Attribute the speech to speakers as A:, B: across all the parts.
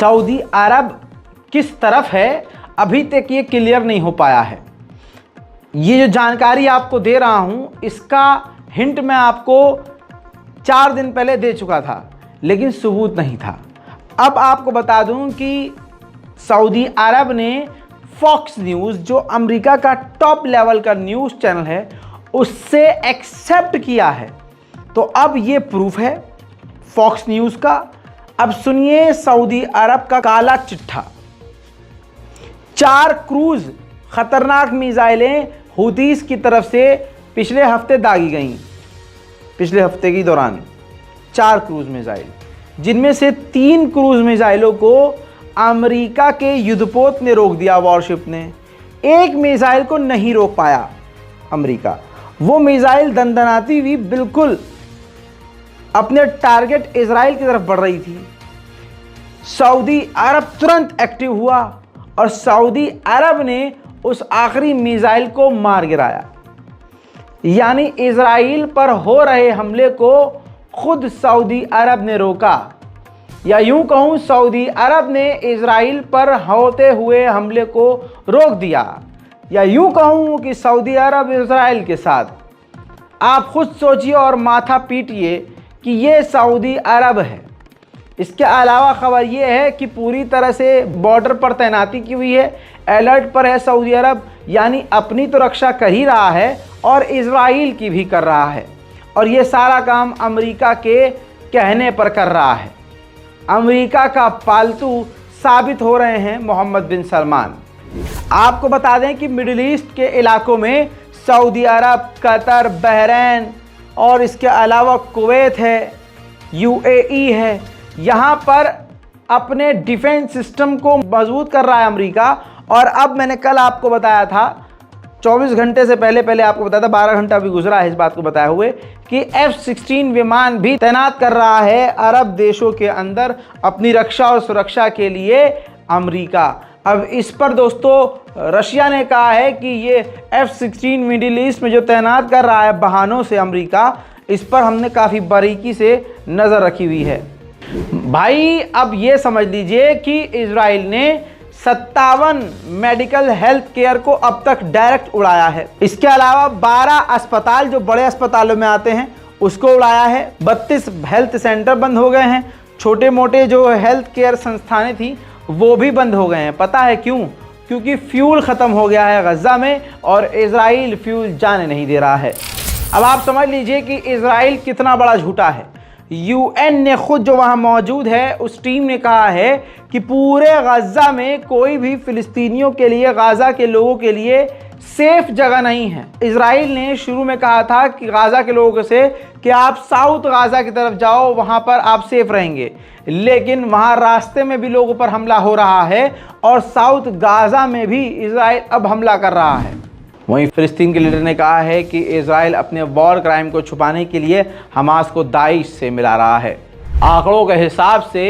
A: Saudi अरब किस तरफ है अभी तक ये क्लियर नहीं हो पाया है। ये जो जानकारी आपको दे रहा हूँ इसका हिंट मैं आपको 4 दिन पहले दे चुका था, लेकिन सबूत नहीं था। अब आपको बता दूं कि सऊदी अरब ने फॉक्स न्यूज़, जो अमेरिका का टॉप लेवल का न्यूज़ चैनल है, उससे एक्सेप्ट किया है। तो अब ये प्रूफ है फॉक्स न्यूज़ का। अब सुनिए सऊदी अरब का काला चिट्ठा। 4 क्रूज खतरनाक मिसाइलें हूतीस की तरफ से पिछले हफ्ते दागी गईं। पिछले हफ्ते के दौरान 4 क्रूज मिसाइल, जिनमें से 3 क्रूज मिसाइलों को अमेरिका के युद्धपोत ने रोक दिया, वॉरशिप ने। एक मिसाइल को नहीं रोक पाया अमेरिका। वो मिसाइल दंदनाती हुई बिल्कुल अपने टारगेट इजराइल की तरफ बढ़ रही थी। सऊदी अरब तुरंत एक्टिव हुआ और सऊदी अरब ने उस आखिरी मिसाइल को मार गिराया। यानी इजराइल पर हो रहे हमले को खुद सऊदी अरब ने रोका, या यूं कहूं सऊदी अरब ने इजराइल पर होते हुए हमले को रोक दिया, या यूं कहूं कि सऊदी अरब इजराइल के साथ। आप खुद सोचिए और माथा पीटिए कि ये सऊदी अरब है। इसके अलावा खबर ये है कि पूरी तरह से बॉर्डर पर तैनाती की हुई है, अलर्ट पर है सऊदी अरब। यानी अपनी तो रक्षा कर ही रहा है और इजराइल की भी कर रहा है, और ये सारा काम अमेरिका के कहने पर कर रहा है। अमेरिका का पालतू साबित हो रहे हैं मोहम्मद बिन सलमान। आपको बता दें कि मिडिल ईस्ट के इलाकों में सऊदी अरब, कतर, बहरीन और इसके अलावा कुवैत है, यूएई है, यहाँ पर अपने डिफेंस सिस्टम को मजबूत कर रहा है अमेरिका। और अब मैंने कल आपको बताया था, 24 घंटे से पहले आपको बताया था, 12 घंटा भी गुजरा है इस बात को बताए हुए, कि F-16 विमान भी तैनात कर रहा है अरब देशों के अंदर अपनी रक्षा और सुरक्षा के लिए अमेरिका। अब इस पर दोस्तों रशिया ने कहा है कि ये F-16 मिडिल ईस्ट में जो तैनात कर रहा है बहानों से अमेरिका, इस पर हमने काफ़ी बारीकी से नज़र रखी हुई है। भाई अब ये समझ लीजिए कि इजराइल ने 57 मेडिकल हेल्थ केयर को अब तक डायरेक्ट उड़ाया है। इसके अलावा 12 अस्पताल जो बड़े अस्पतालों में आते हैं उसको उड़ाया है। 32 हेल्थ सेंटर बंद हो गए हैं। छोटे मोटे जो हेल्थ केयर संस्थानें थी वो भी बंद हो गए हैं। पता है क्यों? क्योंकि फ्यूल ख़त्म हो गया है गज़ा में और इजराइल फ्यूल जाने नहीं दे रहा है। अब आप समझ लीजिए कि इजराइल कितना बड़ा झूठा है। यूएन ने खुद जो वहाँ मौजूद है उस टीम ने कहा है कि पूरे गज़ा में कोई भी फ़िलिस्तीनियों के लिए, गाज़ा के लोगों के लिए सेफ जगह नहीं है। इजराइल ने शुरू में कहा था कि गाज़ा के लोगों से कि आप साउथ गाज़ा की तरफ जाओ, वहाँ पर आप सेफ रहेंगे, लेकिन वहाँ रास्ते में भी लोगों पर हमला हो रहा है और साउथ गाज़ा में भी इजराइल अब हमला कर रहा है। वहीं फ़िलिस्तीन के लीडर ने कहा है कि इजराइल अपने वॉर क्राइम को छुपाने के लिए हमास को दाइश से मिला रहा है। आंकड़ों के हिसाब से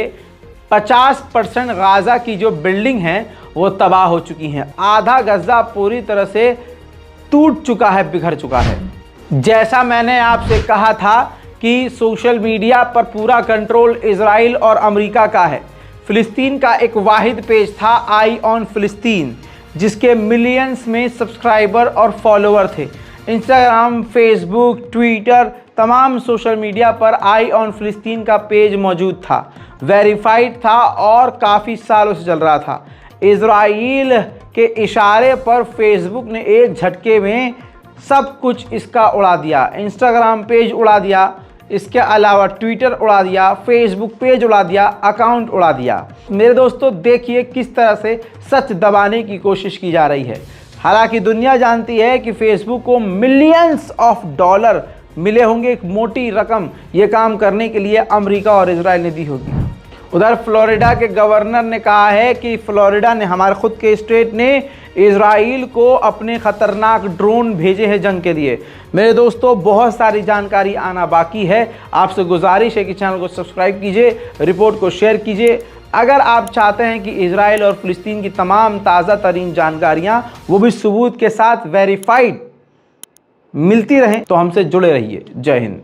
A: 50% गाज़ा की जो बिल्डिंग है वो तबाह हो चुकी हैं। आधा गज़ा पूरी तरह से टूट चुका है, बिखर चुका है। जैसा मैंने आपसे कहा था कि सोशल मीडिया पर पूरा कंट्रोल इजराइल और अमेरिका का है। फ़िलिस्तीन का एक वाहिद पेज था आई ऑन फ़िलिस्तीन, जिसके मिलियंस में सब्सक्राइबर और फॉलोअर थे। इंस्टाग्राम, फेसबुक, ट्विटर, तमाम सोशल मीडिया पर आई ऑन फ़िलिस्तीन का पेज मौजूद था, वेरीफाइड था और काफ़ी सालों से चल रहा था। इजराइल के इशारे पर फेसबुक ने एक झटके में सब कुछ इसका उड़ा दिया। इंस्टाग्राम पेज उड़ा दिया, इसके अलावा ट्विटर उड़ा दिया, फेसबुक पेज उड़ा दिया, अकाउंट उड़ा दिया। मेरे दोस्तों देखिए किस तरह से सच दबाने की कोशिश की जा रही है। हालांकि दुनिया जानती है कि फेसबुक को मिलियंस ऑफ डॉलर मिले होंगे, एक मोटी रकम ये काम करने के लिए अमेरिका और इजराइल ने दी होगी। उधर फ्लोरिडा के गवर्नर ने कहा है कि फ्लोरिडा ने, हमारे खुद के स्टेट ने, इजराइल को अपने ख़तरनाक ड्रोन भेजे हैं जंग के लिए। मेरे दोस्तों बहुत सारी जानकारी आना बाकी है। आपसे गुजारिश है कि चैनल को सब्सक्राइब कीजिए, रिपोर्ट को शेयर कीजिए। अगर आप चाहते हैं कि इजराइल और फ़िलिस्तीन की तमाम ताज़ा तरीन जानकारियाँ वो भी सबूत के साथ वेरीफाइड मिलती रहें तो हमसे जुड़े रहिए। जय हिंद।